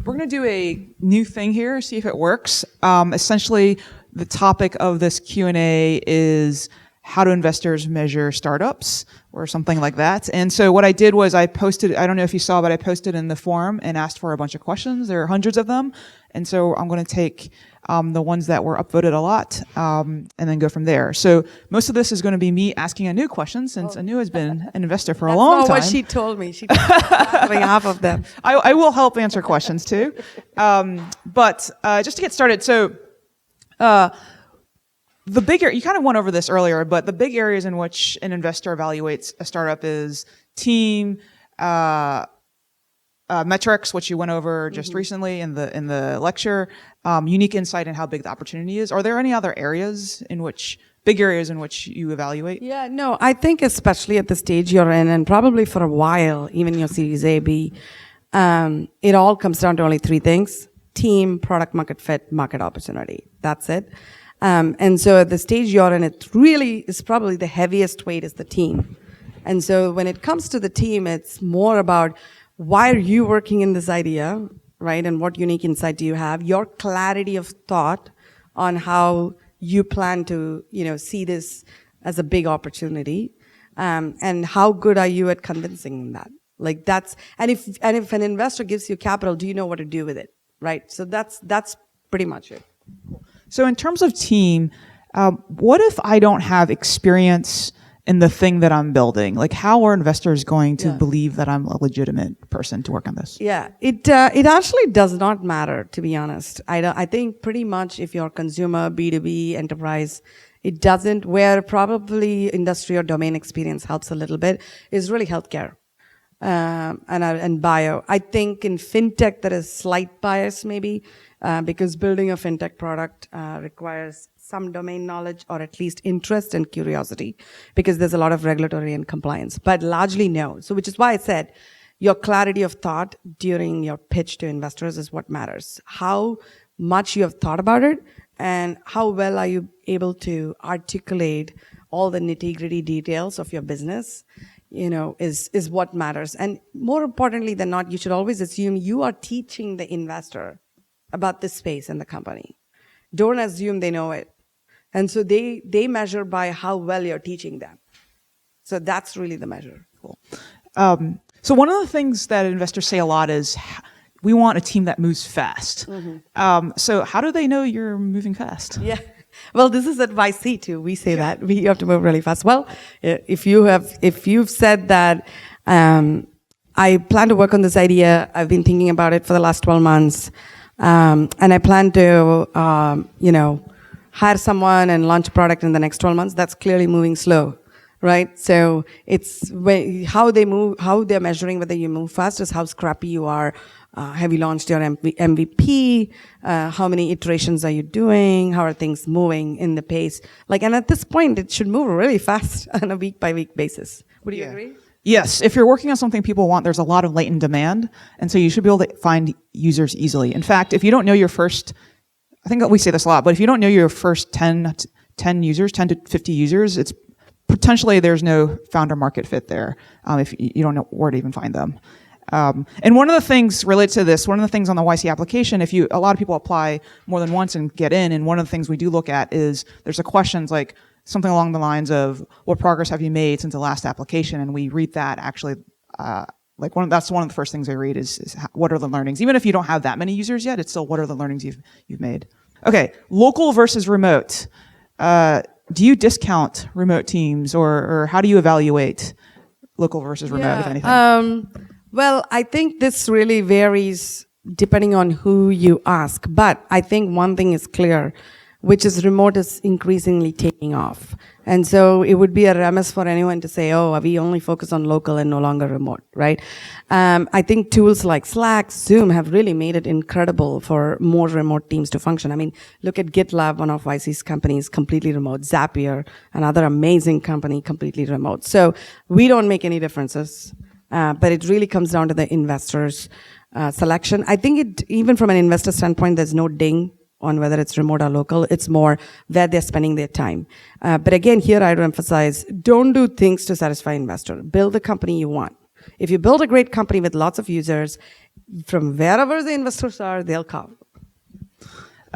we're going to do a new thing here, see if it works. Essentially, the topic of this Q&A is how do investors measure startups or something like that. And so what I did was I posted, I don't know if you saw, but I posted in the forum and asked for a bunch of questions. There are hundreds of them. And so I'm going to take the ones that were upvoted a lot and then go from there. So most of this is going to be me asking Anu questions since Anu has been an investor for a long time. That's not what she told me. She told me half of them. I will help answer questions too. But just to get started, so the bigger, you kind of went over this earlier, but the big areas in which an investor evaluates a startup is team, metrics, which you went over just recently in the lecture, unique insight in how big the opportunity is. Are there any other areas in which, big areas in which you evaluate? Yeah, no, I think especially at the stage you're in, and probably for a while, even your Series A, B, it all comes down to only three things: team, product market fit, market opportunity. That's it. And so at the stage you're in, it really is probably the heaviest weight is the team. And so when it comes to the team, it's more about why are you working in this idea, right? And what unique insight do you have? Your clarity of thought on how you plan to, see this as a big opportunity. And how good are you at convincing that? Like that's, and if an investor gives you capital, do you know what to do with it? Right? So that's pretty much it. So in terms of team, what if I don't have experience in the thing that I'm building? Like, how are investors going to believe that I'm a legitimate person to work on this? Yeah, it actually does not matter, to be honest. I think pretty much if you're consumer, B2B, enterprise, it doesn't. Where probably industry or domain experience helps a little bit is really healthcare and bio. I think in fintech there is slight bias maybe. Because building a fintech product requires some domain knowledge or at least interest and curiosity, because there's a lot of regulatory and compliance, but largely no. So which is why I said your clarity of thought during your pitch to investors is what matters. How much you have thought about it and how well are you able to articulate all the nitty-gritty details of your business, is what matters. And more importantly than not, you should always assume you are teaching the investor about the space and the company. Don't assume they know it. And so they measure by how well you're teaching them. So that's really the measure. Cool. So one of the things that investors say a lot is we want a team that moves fast. So how do they know you're moving fast? Yeah. Well, this is at YC too. We say that we have to move really fast. Well, if you've said that, I plan to work on this idea. I've been thinking about it for the last 12 months. And I plan to, hire someone and launch a product in the next 12 months. That's clearly moving slow, right? So it's how they're measuring whether you move fast is how scrappy you are. Have you launched your MVP? How many iterations are you doing? How are things moving in the pace? And at this point, it should move really fast on a week by week basis. Would you agree? Yes, if you're working on something people want, there's a lot of latent demand, and so you should be able to find users easily. In fact, if you don't know your first, I think we say this a lot, but if you don't know your first 10 users, 10 to 50 users, it's potentially there's no founder market fit there if you don't know where to even find them. And one of the things related to this, one of the things on the YC application, a lot of people apply more than once and get in, and one of the things we do look at is there's a questions like something along the lines of what progress have you made since the last application, and we read that actually. That's one of the first things I read is what are the learnings? Even if you don't have that many users yet, it's still what are the learnings you've made. Okay, local versus remote. Do you discount remote teams, or how do you evaluate local versus remote, if anything? Well, I think this really varies depending on who you ask. But I think one thing is clear, which is remote is increasingly taking off. And so it would be a remiss for anyone to say, oh, we only focus on local and no longer remote, right? I think tools like Slack, Zoom have really made it incredible for more remote teams to function. I mean, look at GitLab, one of YC's companies, completely remote. Zapier, another amazing company, completely remote. So we don't make any differences. But it really comes down to the investors' selection. I think even from an investor standpoint, there's no ding on whether it's remote or local. It's more where they're spending their time. But again, here I would emphasize, don't do things to satisfy investor. Build the company you want. If you build a great company with lots of users, from wherever the investors are, they'll come.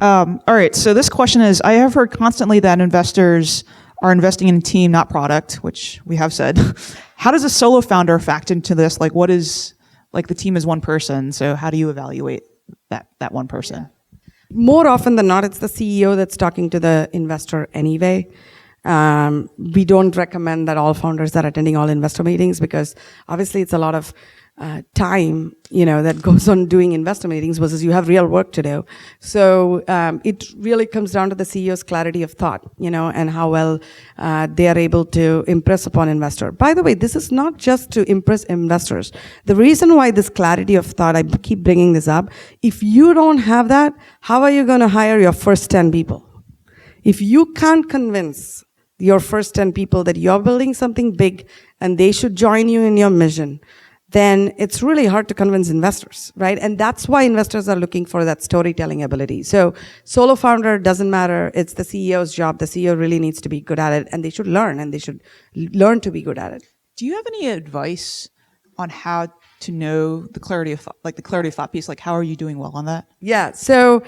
All right. So this question is, I have heard constantly that investors are investing in team, not product, which we have said. How does a solo founder factor into this? Like, what is, like, the team is one person. So how do you evaluate that one person? More often than not, it's the CEO that's talking to the investor anyway. We don't recommend that all founders are attending all investor meetings because obviously it's a lot of time, that goes on doing investor meetings versus you have real work to do. So it really comes down to the CEO's clarity of thought, and how well they are able to impress upon investor. By the way, this is not just to impress investors. The reason why this clarity of thought, I keep bringing this up, if you don't have that, how are you going to hire your first 10 people? If you can't convince your first 10 people that you're building something big and they should join you in your mission, then it's really hard to convince investors, right? And that's why investors are looking for that storytelling ability. So solo founder doesn't matter. It's the CEO's job. The CEO really needs to be good at it, and they should learn, and they should learn to be good at it. Do you have any advice on how to know the clarity of thought, like the clarity of thought piece? Like, how are you doing well on that? Yeah. So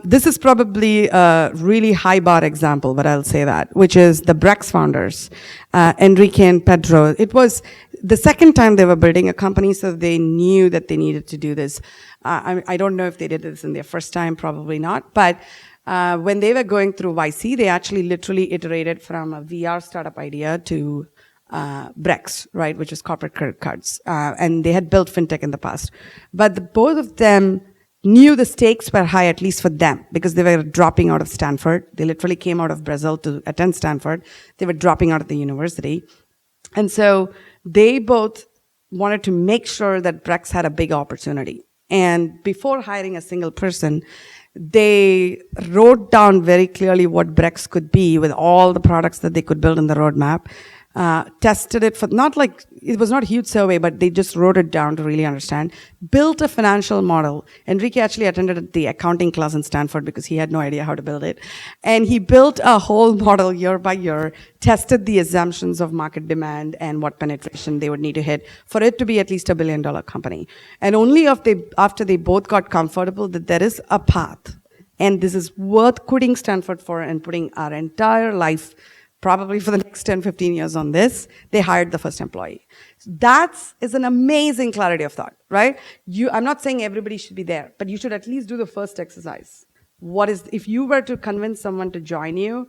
this is probably a really high bar example, but I'll say that, which is the Brex founders, Enrique and Pedro. It was the second time they were building a company, so they knew that they needed to do this. I don't know if they did this in their first time, probably not. But when they were going through YC, they actually literally iterated from a VR startup idea to Brex, right, which is corporate credit cards. And they had built fintech in the past. But both of them knew the stakes were high, at least for them, because they were dropping out of Stanford. They literally came out of Brazil to attend Stanford. They were dropping out of the university. And so they both wanted to make sure that Brex had a big opportunity. And before hiring a single person, they wrote down very clearly what Brex could be with all the products that they could build in the roadmap. Tested it for it was not a huge survey, but they just wrote it down to really understand. Built a financial model. Enrique actually attended the accounting class in Stanford because he had no idea how to build it. And he built a whole model year by year, tested the assumptions of market demand and what penetration they would need to hit for it to be at least $1 billion company. And only after they both got comfortable that there is a path, and this is worth quitting Stanford for and putting our entire life probably for the next 10, 15 years on this, they hired the first employee. That is an amazing clarity of thought, right? I'm not saying everybody should be there, but you should at least do the first exercise. If you were to convince someone to join you,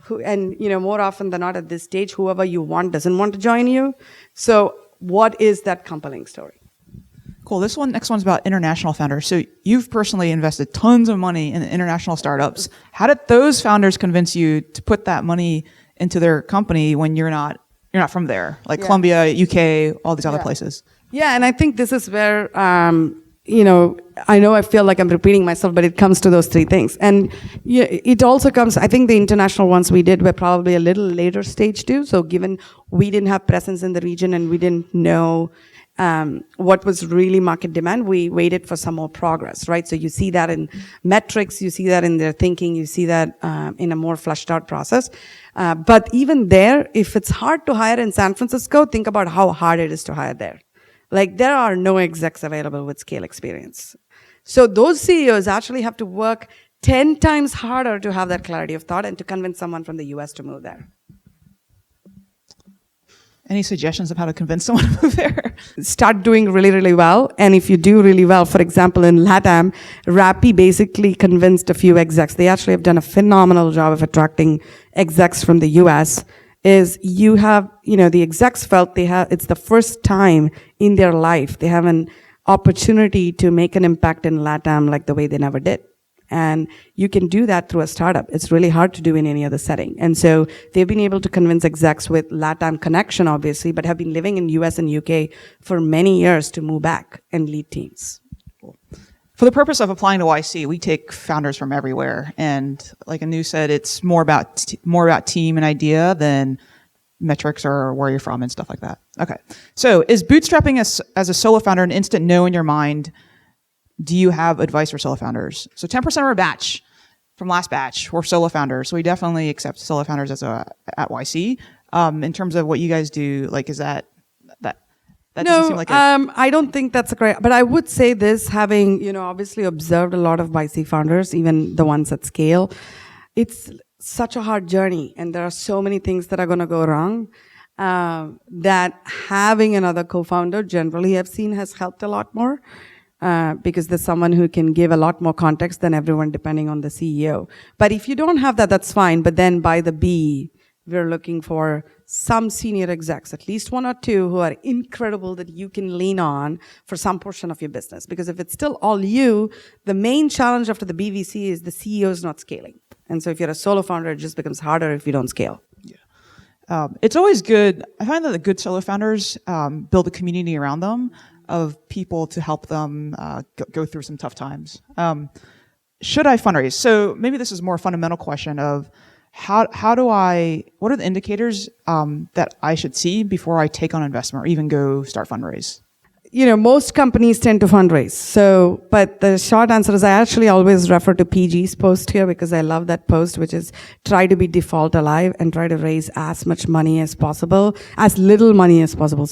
more often than not at this stage, whoever you want doesn't want to join you. So what is that compelling story? Cool. Next one's about international founders. So you've personally invested tons of money in international startups. How did those founders convince you to put that money into their company when you're not from there? Like Colombia, UK, all these other places. Yeah, and I think this is where I know I feel like I'm repeating myself, but it comes to those three things. And it also comes, I think the international ones we did were probably a little later stage too. So given we didn't have presence in the region and we didn't know what was really market demand, we waited for some more progress, right? So you see that in metrics, you see that in their thinking, you see that in a more fleshed out process. But even there, if it's hard to hire in San Francisco, think about how hard it is to hire there. Like, there are no execs available with scale experience. So those CEOs actually have to work 10 times harder to have that clarity of thought and to convince someone from the US to move there. Any suggestions of how to convince someone to move there? Start doing really, really well. And if you do really well, for example, in LATAM, Rappi basically convinced a few execs. They actually have done a phenomenal job of attracting execs from the US. The execs felt it's the first time in their life they have an opportunity to make an impact in LATAM like the way they never did. And you can do that through a startup. It's really hard to do in any other setting. And so they've been able to convince execs with LATAM connection, obviously, but have been living in US and UK for many years to move back and lead teams. Cool. For the purpose of applying to YC, we take founders from everywhere. And like Anu said, it's more about team and idea than metrics or where you're from and stuff like that. Okay. So is bootstrapping as a solo founder an instant no in your mind? Do you have advice for solo founders? So 10% of our batch from last batch were solo founders. So we definitely accept solo founders at YC. In terms of what you guys do, like, is that That doesn't seem like it. I don't think that's a great. But I would say this, having obviously observed a lot of YC founders, even the ones at scale, it's such a hard journey, and there are so many things that are going to go wrong. That having another co-founder, generally, I've seen has helped a lot more. Because there's someone who can give a lot more context than everyone, depending on the CEO. But if you don't have that, that's fine. But then by the B, we're looking for some senior execs, at least one or two, who are incredible that you can lean on for some portion of your business. Because if it's still all you, the main challenge after the BVC is the CEO is not scaling. And so if you're a solo founder, it just becomes harder if you don't scale. Yeah. It's always good. I find that the good solo founders build a community around them of people to help them go through some tough times. Should I fundraise? So maybe this is a more fundamental question of what are the indicators that I should see before I take on investment or even go start fundraise? Most companies tend to fundraise. But the short answer is I actually always refer to PG's post here because I love that post, which is try to be default alive and try to raise as much money as possible, as little money as possible,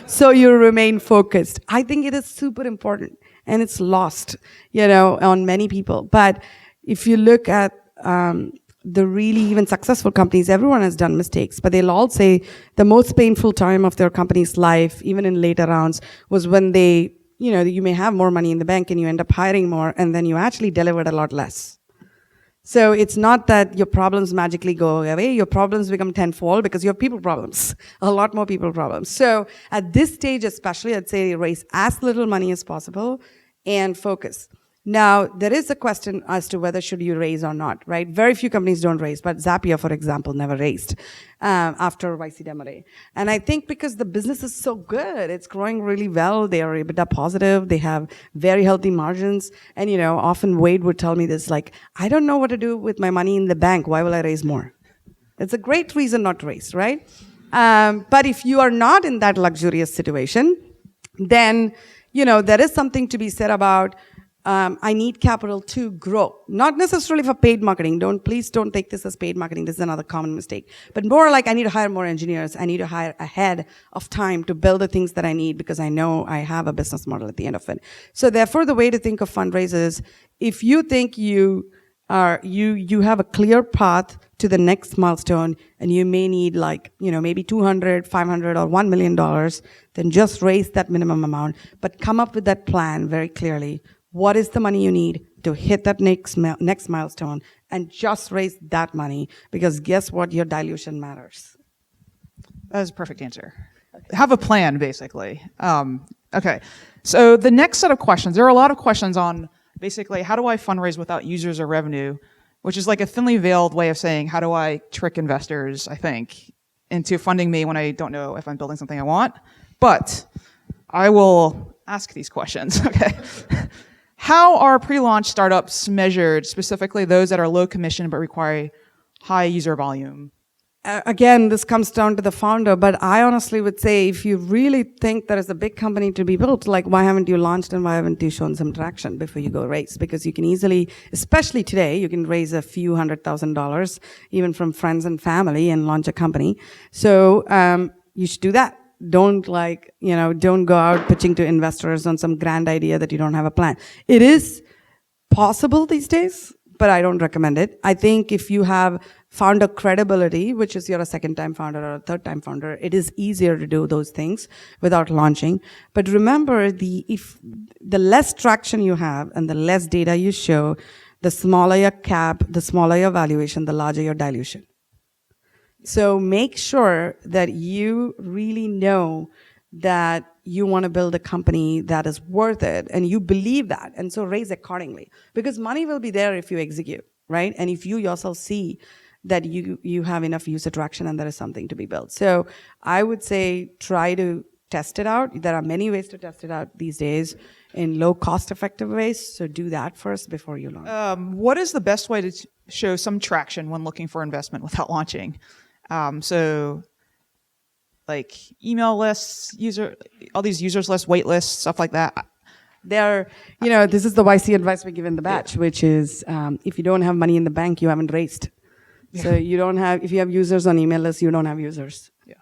so you remain focused. I think it is super important and it's lost, on many people. But if you look at, the really even successful companies, everyone has done mistakes, but they'll all say the most painful time of their company's life, even in later rounds, was when they, you may have more money in the bank and you end up hiring more and then you actually delivered a lot less. So it's not that your problems magically go away, your problems become tenfold because you have people problems, a lot more people problems. So at this stage especially, I'd say raise as little money as possible and focus. Now, there is a question as to whether should you raise or not, right? Very few companies don't raise, but Zapier, for example, never raised after YC Demo Day. And I think because the business is so good, it's growing really well, they are EBITDA positive, they have very healthy margins, and often Wade would tell me this, like, I don't know what to do with my money in the bank, why will I raise more? It's a great reason not to raise, right? But if you are not in that luxurious situation, then, there is something to be said about I need capital to grow. Not necessarily for paid marketing. Please don't take this as paid marketing. This is another common mistake. But more like I need to hire more engineers. I need to hire ahead of time to build the things that I need because I know I have a business model at the end of it. So therefore, the way to think of fundraisers, if you think you have a clear path to the next milestone and you may need maybe $200, $500 or $1 million, then just raise that minimum amount, but come up with that plan very clearly. What is the money you need to hit that next milestone, and just raise that money, because guess what? Your dilution matters. That is a perfect answer. Okay. Have a plan, basically. Okay. So the next set of questions, there are a lot of questions on basically how do I fundraise without users or revenue, which is like a thinly veiled way of saying how do I trick investors, I think, into funding me when I don't know if I'm building something I want. But I will ask these questions. Okay. How are pre-launch startups measured, specifically those that are low commission but require high user volume? Again, this comes down to the founder, but I honestly would say if you really think there is a big company to be built, like why haven't you launched and why haven't you shown some traction before you go raise? Because you can easily, especially today, you can raise a few $100,000 even from friends and family and launch a company. So you should do that. Don't go out pitching to investors on some grand idea that you don't have a plan. It is possible these days, but I don't recommend it. I think if you have founder credibility, which is you're a second-time founder or a third-time founder, it is easier to do those things without launching. But remember, if the less traction you have and the less data you show, the smaller your cap, the smaller your valuation, the larger your dilution. So make sure that you really know that you want to build a company that is worth it and you believe that. And so raise accordingly, because money will be there if you execute, right? And if you yourself see that you have enough user traction and there is something to be built. So I would say try to test it out. There are many ways to test it out these days in low cost effective ways. So do that first before you launch. What is the best way to show some traction when looking for investment without launching? So like email lists, all these users lists, wait lists, stuff like that. This is the YC advice we give in the batch, which is, if you don't have money in the bank, you haven't raised. Yeah. So if you have users on email lists, you don't have users. Yeah.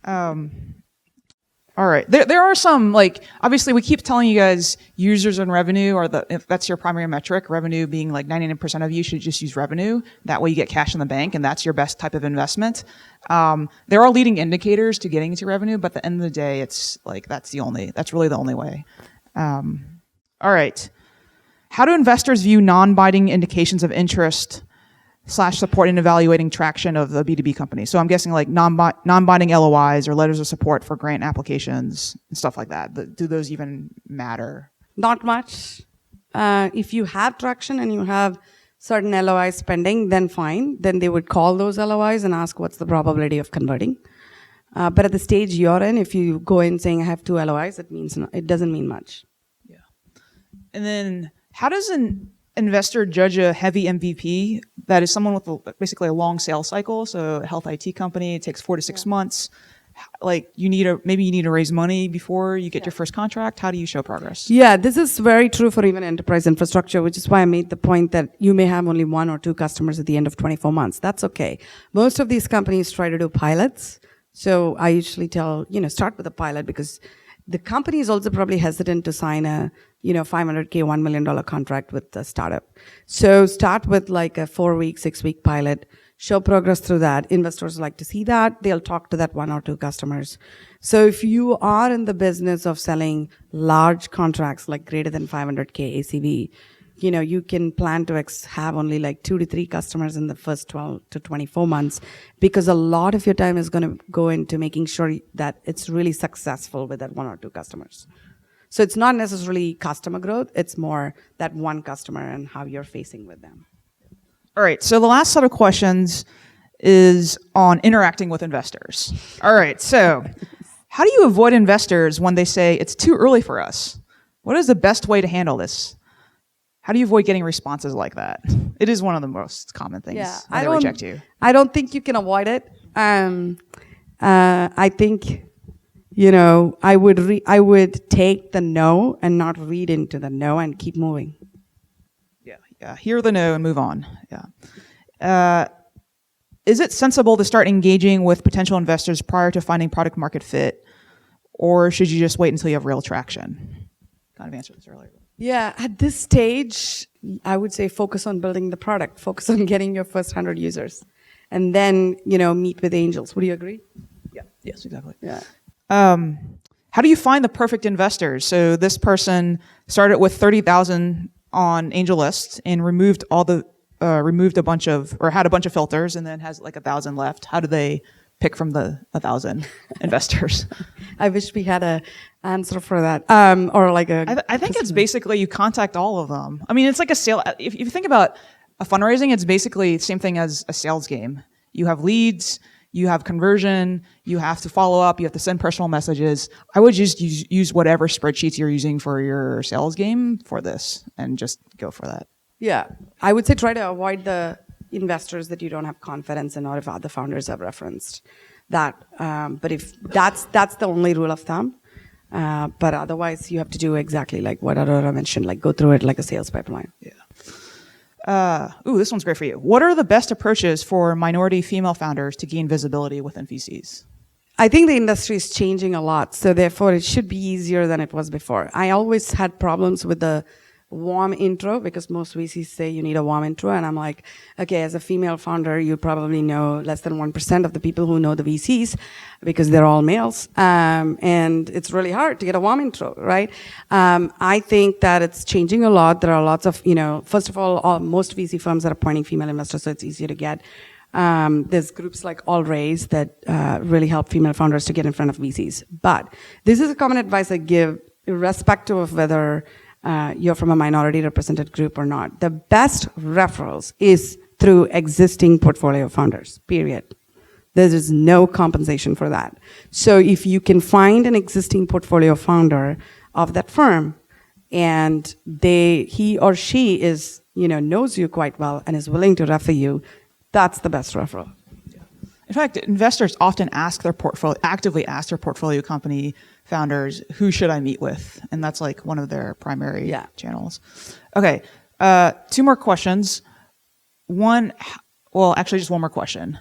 All right. There are some, like, obviously we keep telling you guys users and revenue if that's your primary metric, revenue being like 99% of you should just use revenue. That way you get cash in the bank and that's your best type of investment. There are leading indicators to getting to revenue, but at the end of the day, it's like, that's really the only way. All right. How do investors view non-binding indications of interest / support in evaluating traction of the B2B company? So I'm guessing like non-binding LOIs or letters of support for grant applications and stuff like that. Do those even matter? Not much. If you have traction and you have certain LOIs pending, then fine. Then they would call those LOIs and ask what's the probability of converting. But at the stage you're in, if you go in saying I have 2 LOIs, it doesn't mean much. Yeah. And then how does an investor judge a heavy MVP that is someone with basically a long sales cycle? So a health IT company, it takes 4 to 6 months. Like maybe you need to raise money before you get your first contract. How do you show progress? Yeah, this is very true for even enterprise infrastructure, which is why I made the point that you may have only 1 or 2 customers at the end of 24 months. That's okay. Most of these companies try to do pilots. So I usually tell, start with a pilot because the company is also probably hesitant to sign a, $500K, $1 million contract with a startup. So start with like a 4-week, 6-week pilot, show progress through that. Investors like to see that. They'll talk to that 1 or 2 customers. So if you are in the business of selling large contracts like greater than 500K ACV, you can plan to have only like 2 to 3 customers in the first 12 to 24 months because a lot of your time is going to go into making sure that it's really successful with that 1 or 2 customers. So it's not necessarily customer growth. It's more that one customer and how you're facing with them. All right. So the last set of questions is on interacting with investors. All right. So how do you avoid investors when they say it's too early for us? What is the best way to handle this? How do you avoid getting responses like that? It is one of the most common things when they reject you. I don't think you can avoid it. I think, I would take the no and not read into the no and keep moving. Yeah. Hear the no and move on. Yeah. Is it sensible to start engaging with potential investors prior to finding product market fit, or should you just wait until you have real traction? Kind of answered this earlier. Yeah, at this stage, I would say focus on building the product, focus on getting your first 100 users, and then, meet with angels. Would you agree? Yeah. Yes, exactly. Yeah. How do you find the perfect investors? So this person started with 30,000 on AngelList and removed a bunch of, or had a bunch of filters and then has like 1,000 left. How do they pick from the 1,000 investors? I wish we had a answer for that. Or like I think it's basically you contact all of them. I mean, it's like a sale. If you think about a fundraising, it's basically the same thing as a sales game. You have leads, you have conversion, you have to follow up, you have to send personal messages. I would just use whatever spreadsheets you're using for your sales game for this and just go for that. Yeah. I would say try to avoid the investors that you don't have confidence in or if other founders have referenced that. But if that's the only rule of thumb. But otherwise, you have to do exactly like what Adora mentioned, like go through it like a sales pipeline. Yeah. This one's great for you. What are the best approaches for minority female founders to gain visibility within VCs? I think the industry is changing a lot, so therefore it should be easier than it was before. I always had problems with the warm intro because most VCs say you need a warm intro, and I'm like, okay, as a female founder, you probably know less than 1% of the people who know the VCs because they're all males, and it's really hard to get a warm intro, right? I think that it's changing a lot. There are lots of, first of all, most VC firms are appointing female investors, so it's easier to get. There's groups like youre that really help female founders to get in front of VCs. But this is a common advice I give, irrespective of whether you're from a minority represented group or not. The best referrals is through existing portfolio founders, period. There is no compensation for that. So if you can find an existing portfolio founder of that firm and he or she is, knows you quite well and is willing to refer you, that's the best referral. In fact, investors often actively ask their portfolio company founders, who should I meet with? And that's like one of their primary channels. Okay, 2 more questions. Just one more question.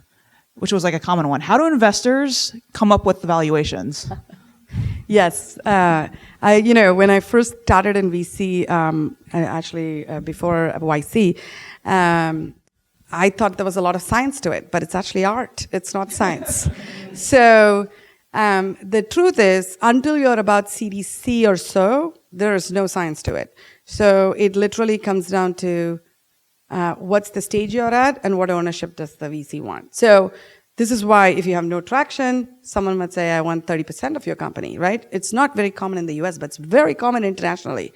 which was like a common one. How do investors come up with the valuations? Yes. When I first started in VC, before YC, I thought there was a lot of science to it, but it's actually art. It's not science. So the truth is, until you're about CDC or so, there is no science to it. So it literally comes down to what's the stage you're at and what ownership does the VC want. So this is why if you have no traction, someone might say, I want 30% of your company, right? It's not very common in the US, but it's very common internationally.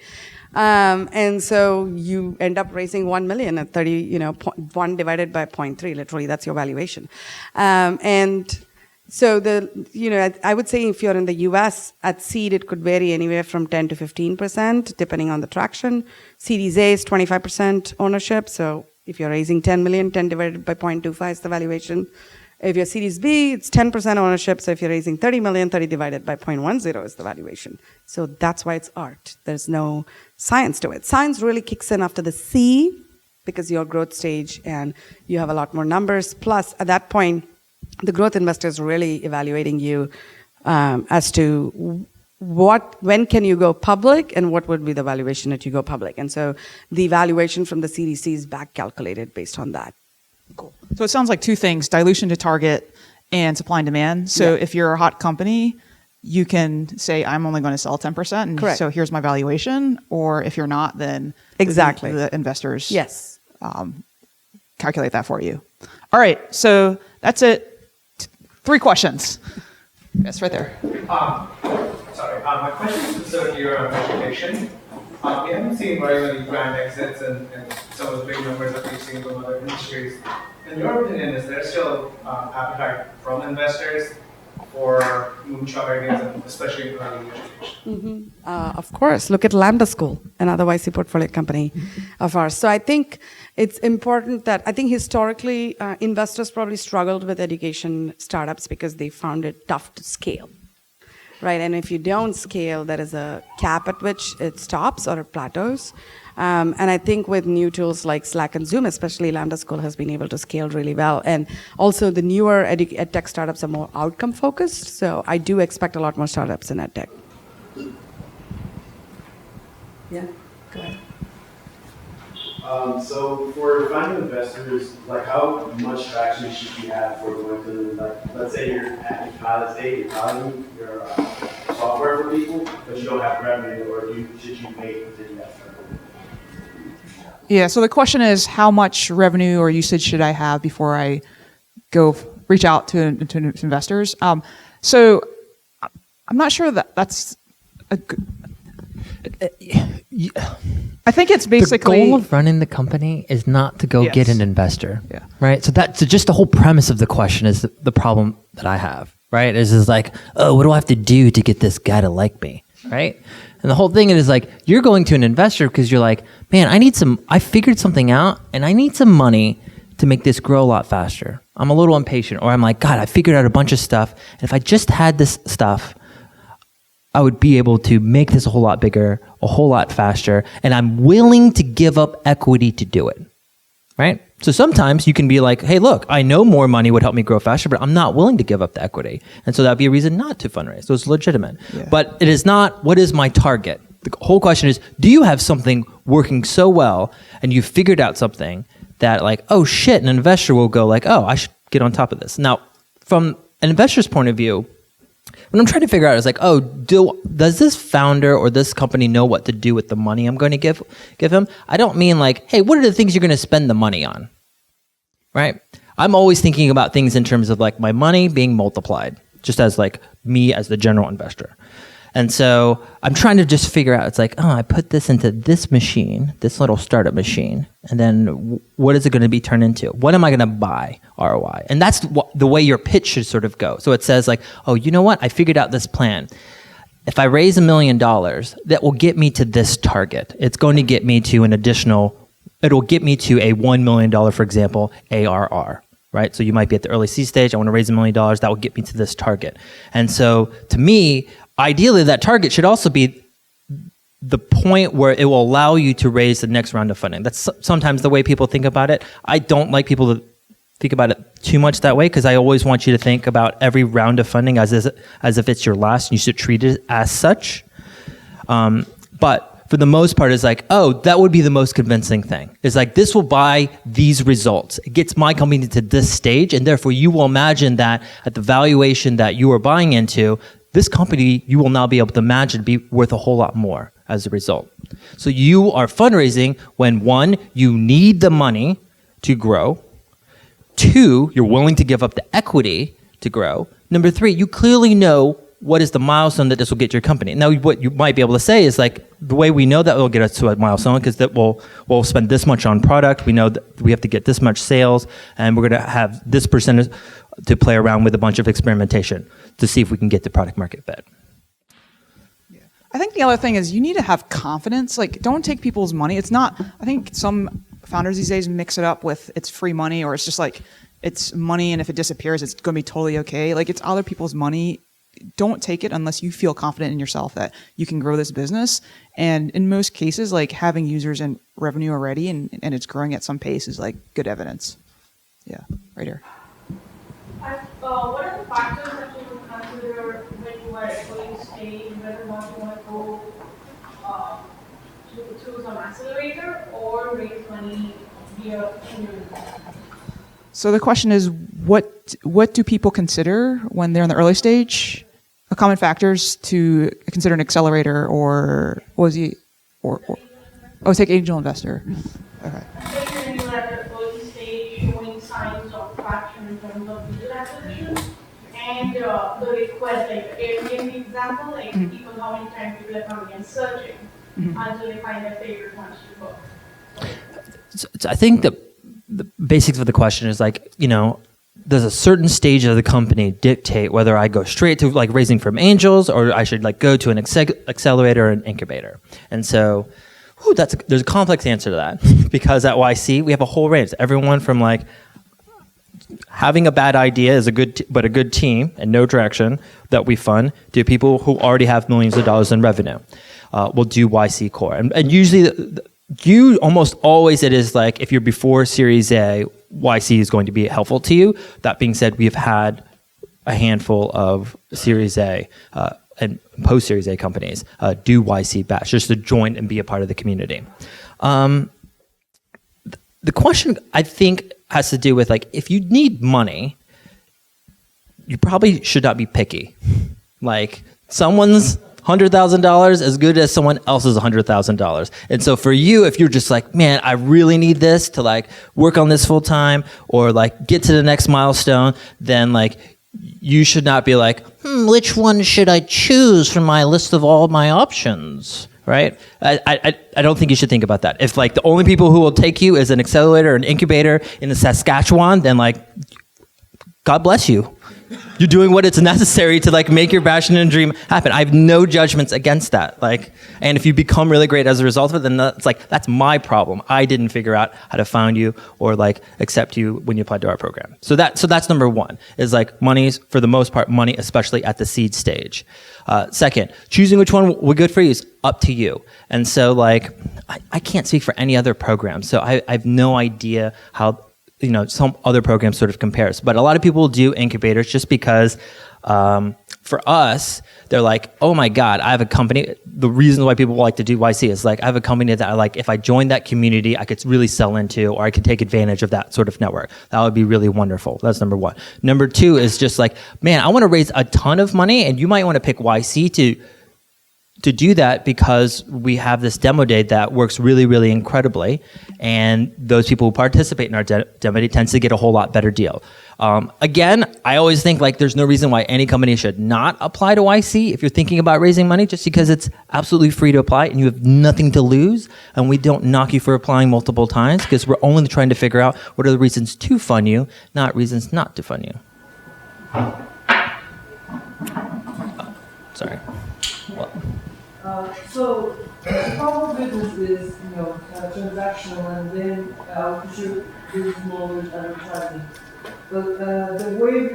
And so you end up raising 1 million at 1 divided by 0.3, literally, that's your valuation. And so I would say if you're in the US at seed, it could vary anywhere from 10 to 15%, depending on the traction. Series A is 25% ownership. So if you're raising 10 million, 10 divided by 0.25 is the valuation. If you're Series B, it's 10% ownership. So if you're raising 30 million, 30 divided by 0.10 is the valuation. So that's why it's art. There's no science to it. Science really kicks in after the C because your growth stage and you have a lot more numbers. Plus, at that point, the growth investor is really evaluating you as to when can you go public and what would be the valuation that you go public. And so the valuation from the CDC is back calculated based on that. Cool. So it sounds like two things: dilution to target and supply and demand. So if you're a hot company, you can say, I'm only going to sell 10%. And Correct. So here's my valuation. Or if you're not, then exactly the investors calculate that for you. All right. So that's it. 3 questions. Yes, right there. My question is specifically around valuation. We haven't seen very many brand exits and some of the big numbers that we've seen from other industries. In your opinion, is there still appetite from investors for moonshot ideas, and especially in early education? Of course. Look at Lambda School, another YC portfolio company of ours. So I think it's important that, I think historically, investors probably struggled with education startups because they found it tough to scale. Right, and if you don't scale, there is a cap at which it stops or it plateaus. And I think with new tools like Slack and Zoom, especially Lambda School has been able to scale really well. And also the newer edtech startups are more outcome focused. So I do expect a lot more startups in edtech. Yeah, go ahead. So for finding investors, like how much traction should you have for going to, let's say you're at the pilot stage, you're piloting your software for people, but you don't have revenue, or should you wait until you have revenue? Yeah, so the question is, how much revenue or usage should I have before I go reach out to investors? So I'm not sure that's a good... I think it's basically... The goal of running the company is not to go get an investor, Yeah. right? So just the whole premise of the question is the problem that I have, right? Is like, oh, what do I have to do to get this guy to like me, right? And the whole thing is like, you're going to an investor because you're like, man, I figured something out and I need some money to make this grow a lot faster. I'm a little impatient, or I'm like, God, I figured out a bunch of stuff. And if I just had this stuff, I would be able to make this a whole lot bigger, a whole lot faster, and I'm willing to give up equity to do it, right? So sometimes you can be like, hey, look, I know more money would help me grow faster, but I'm not willing to give up the equity. And so that'd be a reason not to fundraise. So it's legitimate. Yeah. But it is not, what is my target? The whole question is, do you have something working so well and you've figured out something that like, oh shit, an investor will go like, oh, I should get on top of this. Now, from an investor's point of view, what I'm trying to figure out is like, oh, does this founder or this company know what to do with the money I'm going to give him? I don't mean like, hey, what are the things you're going to spend the money on, right? I'm always thinking about things in terms of like my money being multiplied, just as like me as the general investor. And so I'm trying to just figure out, it's like, oh, I put this into this machine, this little startup machine, and then what is it going to be turned into? What am I going to buy ROI? And that's the way your pitch should sort of go. So it says like, oh, you know what? I figured out this plan. If I raise $1 million, that will get me to this target. It's going to get me to it'll get me to a $1 million, for example, ARR. Right? So you might be at the early seed stage. I want to raise $1 million. That will get me to this target. And so to me, ideally, that target should also be the point where it will allow you to raise the next round of funding. That's sometimes the way people think about it. I don't like people to think about it too much that way because I always want you to think about every round of funding as if it's your last, and you should treat it as such. But for the most part, it's like, oh, that would be the most convincing thing. It's like, this will buy these results. It gets my company to this stage, and therefore you will imagine that at the valuation that you are buying into, this company, you will now be able to imagine be worth a whole lot more as a result. So you are fundraising when, one, you need the money to grow. Two, you're willing to give up the equity to grow. Number three, you clearly know what is the milestone that this will get your company. Now, what you might be able to say is like, the way we know that will get us to a milestone, because that we'll spend this much on product. We know that we have to get this much sales, and we're going to have this percentage to play around with a bunch of experimentation to see if we can get the product market fit. I think the other thing is you need to have confidence. Like, don't take people's money. It's not, I think some founders these days mix it up with it's free money, or it's just like, it's money, and if it disappears, it's going to be totally okay. Like, it's other people's money. Don't take it unless you feel confident in yourself that you can grow this business. And in most cases, like, having users and revenue already and it's growing at some pace is like good evidence. Yeah, right here. What are the factors that you would consider when you are at early stage, whether or not you want to go to some accelerator or raise money via community? So the question is, what do people consider when they're in the early stage? The common factors to consider an accelerator, or take angel investor. Okay. Especially when you're at the early stage, showing signs of traction in terms of user acquisition and the request, like the Airbnb example, like people, how many times people are coming and searching until they find their favorite ones to book. So I think the basics of the question is like, does a certain stage of the company dictate whether I go straight to like raising from angels, or I should like go to an accelerator or an incubator? And so there's a complex answer to that because at YC we have a whole range. Everyone from like having a bad idea is a good team and no direction that we fund, to people who already have millions of dollars in revenue. We'll do YC core, and usually you almost always, it is like if you're before Series A, YC is going to be helpful to you. That being said, we've had a handful of Series A and post-Series A companies do YC batch just to join and be a part of the community. The question, I think, has to do with like, if you need money, you probably should not be picky. Like, someone's $100,000 as good as someone else's $100,000. And so for you, if you're just like, man, I really need this to like work on this full time or like get to the next milestone, then like you should not be like, which one should I choose from my list of all my options? Right? I don't think you should think about that. If like the only people who will take you is an accelerator or an incubator in the Saskatchewan, then like, God bless you. You're doing what is necessary to like make your passion and dream happen. I have no judgments against that. Like, and if you become really great as a result of it, then that's my problem. I didn't figure out how to find you or like accept you when you applied to our program. So that's number one, is like money's for the most part money, especially at the seed stage. Second, choosing which one will be good for you is up to you. And so like, I can't speak for any other program. So I have no idea how, some other programs sort of compares. But a lot of people do incubators just because for us, they're like, oh my God, I have a company. The reason why people like to do YC is like, I have a company that I like, if I join that community, I could really sell into, or I could take advantage of that sort of network. That would be really wonderful. That's number one. Number two is just like, man, I want to raise a ton of money, and you might want to pick YC to do that because we have this demo day that works really, really incredibly. And those people who participate in our demo day tends to get a whole lot better deal. Again, I always think like there's no reason why any company should not apply to YC if you're thinking about raising money, just because it's absolutely free to apply and you have nothing to lose. And we don't knock you for applying multiple times because we're only trying to figure out what are the reasons to fund you, not reasons not to fund you. Sorry. What? So the problem business is, transactional, and then we should do more with advertising. But the way we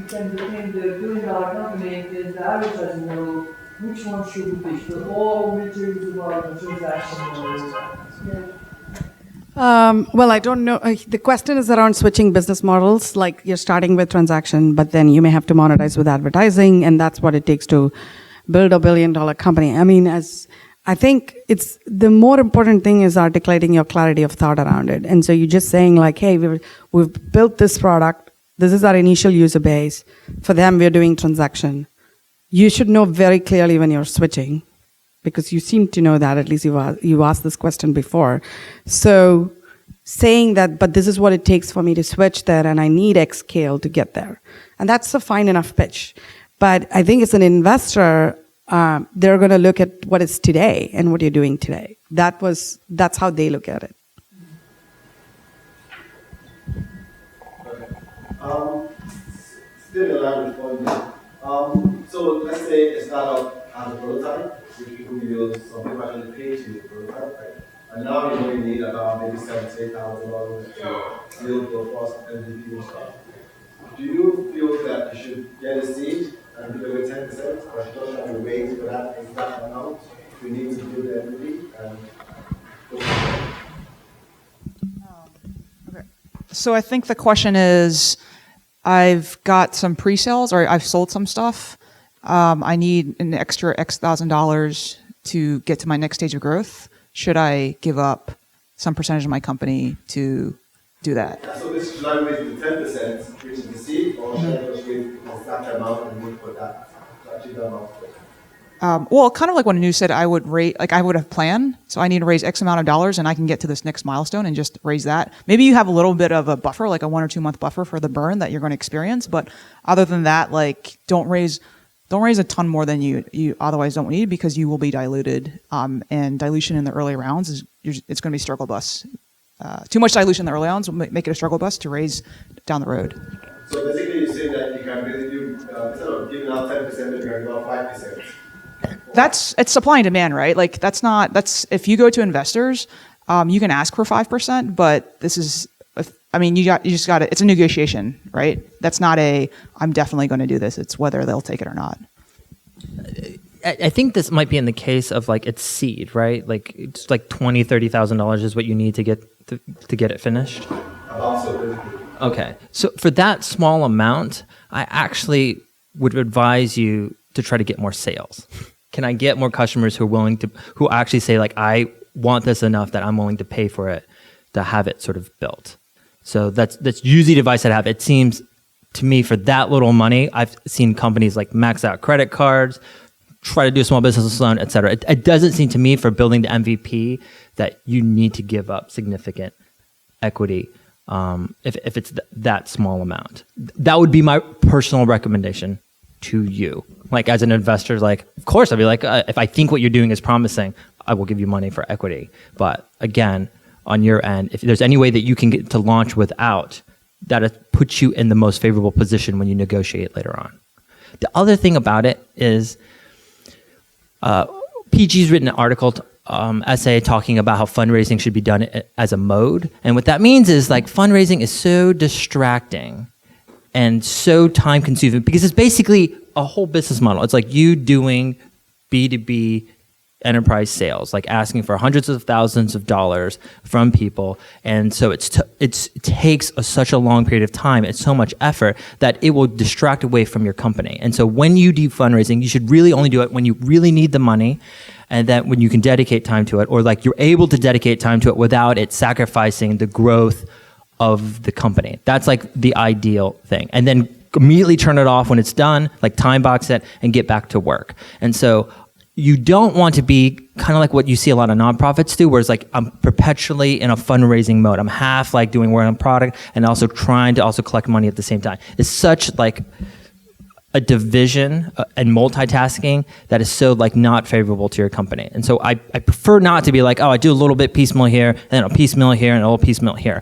can become the billion-dollar company is the advertising model. Which one should we pick? The all materials about the transactional model. Well, I don't know. The question is around switching business models. Like you're starting with transaction, but then you may have to monetize with advertising, and that's what it takes to build a billion-dollar company. I mean, I think it's the more important thing is articulating your clarity of thought around it. And so you're just saying like, hey, we've built this product. This is our initial user base. For them, we're doing transaction. You should know very clearly when you're switching, because you seem to know that, at least you asked this question before. So saying that, but this is what it takes for me to switch there, and I need X scale to get there. And that's a fine enough pitch. But I think as an investor, they're going to look at what is today and what you're doing today. That's how they look at it. Still in line with funding. So let's say a startup has a prototype, which people use, some people actually pay to use the prototype, right? And now you only need about maybe $78,000 to build the first MVP and stuff. Do you feel that you should get a seed and give away 10%, or should you have to wait for that exact amount you need to build the MVP and go from there? Okay. So I think the question is, I've got some pre-sales, or I've sold some stuff. I need an extra X $1,000 to get to my next stage of growth. Should I give up some percentage of my company to do that? So this should I wait the 10%, which is the seed, or should I just wait the exact amount and wait for that to achieve that amount? Well, kind of like what Anu said, I would have a plan. So I need to raise X amount of dollars, and I can get to this next milestone and just raise that. Maybe you have a little bit of a buffer, like a 1 or 2 month buffer for the burn that you're going to experience. But other than that, like don't raise a ton more than you otherwise don't need, because you will be diluted. And dilution in the early rounds it's going to be struggle bus. Too much dilution in the early rounds will make it a struggle bus to raise down the road. So basically, you're saying that you can basically instead of giving out 10%, you can give out 5%. It's supply and demand, right? Like that's if you go to investors, you can ask for 5%, but this is, you just got to, it's a negotiation, right? That's not I'm definitely going to do this. It's whether they'll take it or not. I think this might be in the case of like it's seed, right? Like it's like $20,000-$30,000 is what you need to get it finished. Okay, so for that small amount, I actually would advise you to try to get more sales. Can I get more customers who actually say like, I want this enough that I'm willing to pay for it to have it sort of built? So that's usually the advice I'd have. It seems to me for that little money, I've seen companies like max out credit cards, try to do a small business loan, et cetera. It doesn't seem to me for building the MVP that you need to give up significant equity if it's that small amount. That would be my personal recommendation to you. Like as an investor, like of course I'd be like, if I think what you're doing is promising, I will give you money for equity. But again, on your end, if there's any way that you can get to launch without, that puts you in the most favorable position when you negotiate later on. The other thing about it is PG's written an article, essay talking about how fundraising should be done as a mode. And what that means is like fundraising is so distracting and so time consuming because it's basically a whole business model. It's like you doing B2B enterprise sales, like asking for hundreds of thousands of dollars from people. And so it takes such a long period of time. It's so much effort that it will distract away from your company. And so when you do fundraising, you should really only do it when you really need the money, and then when you can dedicate time to it, or like you're able to dedicate time to it without it sacrificing the growth of the company. That's like the ideal thing. And then immediately turn it off when it's done, like time box it and get back to work. And so you don't want to be kind of like what you see a lot of nonprofits do, where it's like I'm perpetually in a fundraising mode. I'm half like doing work on product and also trying to also collect money at the same time. It's such like a division and multitasking that is so like not favorable to your company. And so I prefer not to be like, oh, I do a little bit piecemeal here, and then a piecemeal here, and a little piecemeal here.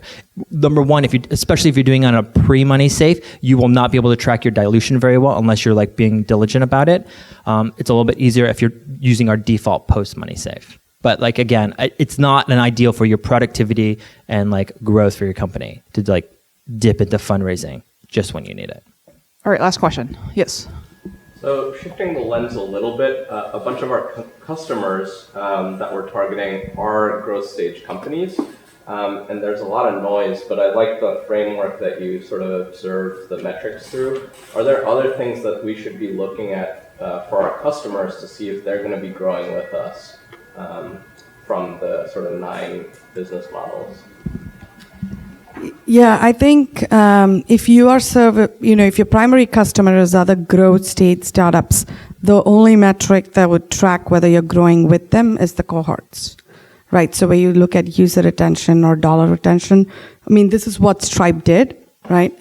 Number one, especially if you're doing on a pre-money safe, you will not be able to track your dilution very well unless you're like being diligent about it. It's a little bit easier if you're using our default post-money safe. But like, again, it's not an ideal for your productivity and like growth for your company to like dip into fundraising just when you need it. All right, last question. Yes. So shifting the lens a little bit, a bunch of our customers that we're targeting are growth stage companies. and there's a lot of noise, but I like the framework that you sort of observe the metrics through. Are there other things that we should be looking at for our customers to see if they're going to be growing with us from the sort of 9 business models? Yeah, I think if you are if your primary customer is other growth state startups, the only metric that would track whether you're growing with them is the cohorts, right? So when you look at user retention or dollar retention, I mean, this is what Stripe did, right?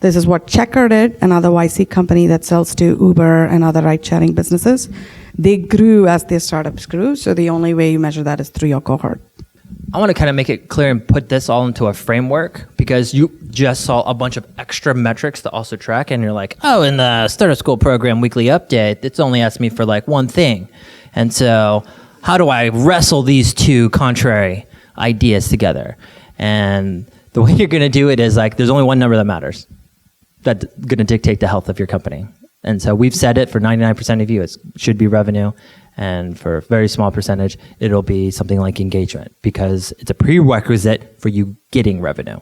This is what Checker did, another YC company that sells to Uber and other ride-sharing businesses. They grew as their startups grew, so the only way you measure that is through your cohort. I want to kind of make it clear and put this all into a framework because you just saw a bunch of extra metrics to also track, and you're like, oh, in the Startup School program weekly update, it's only asked me for like one thing. And so how do I wrestle these two contrary ideas together? And the way you're going to do it is like, there's only one number that matters that's going to dictate the health of your company. And so we've said it for 99% of you, it should be revenue. And for a very small percentage, it'll be something like engagement because it's a prerequisite for you getting revenue.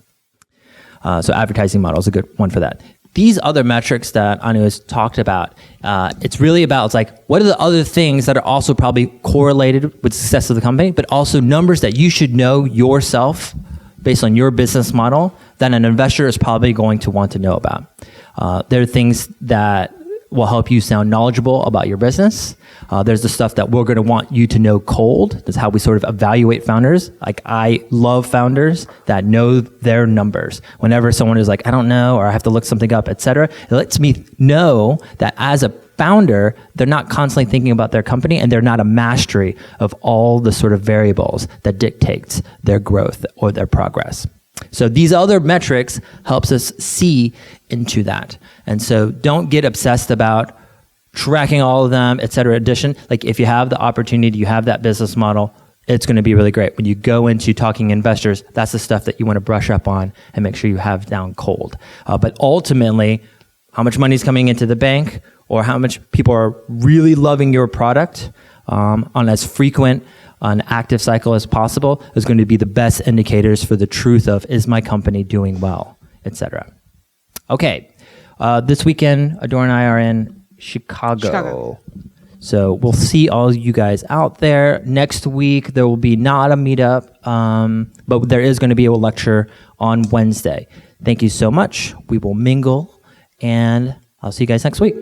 So advertising model is a good one for that. These other metrics that Anu has talked about, it's really about, it's like, what are the other things that are also probably correlated with success of the company, but also numbers that you should know yourself based on your business model that an investor is probably going to want to know about. There are things that will help you sound knowledgeable about your business. There's the stuff that we're going to want you to know cold. That's how we sort of evaluate founders. Like, I love founders that know their numbers. Whenever someone is like, I don't know, or I have to look something up, etc., it lets me know that as a founder, they're not constantly thinking about their company and they're not a mastery of all the sort of variables that dictates their growth or their progress. So these other metrics helps us see into that. And so don't get obsessed about tracking all of them, et cetera. Addition, like if you have the opportunity, you have that business model, it's going to be really great. When you go into talking investors, that's the stuff that you want to brush up on and make sure you have down cold. But ultimately, how much money is coming into the bank or how much people are really loving your product on as frequent an active cycle as possible is going to be the best indicators for the truth of, is my company doing well, etc. Okay, this weekend, Adora and I are in Chicago. So we'll see all you guys out there. Next week, there will be not a meetup, but there is going to be a lecture on Wednesday. Thank you so much. We will mingle, and I'll see you guys next week.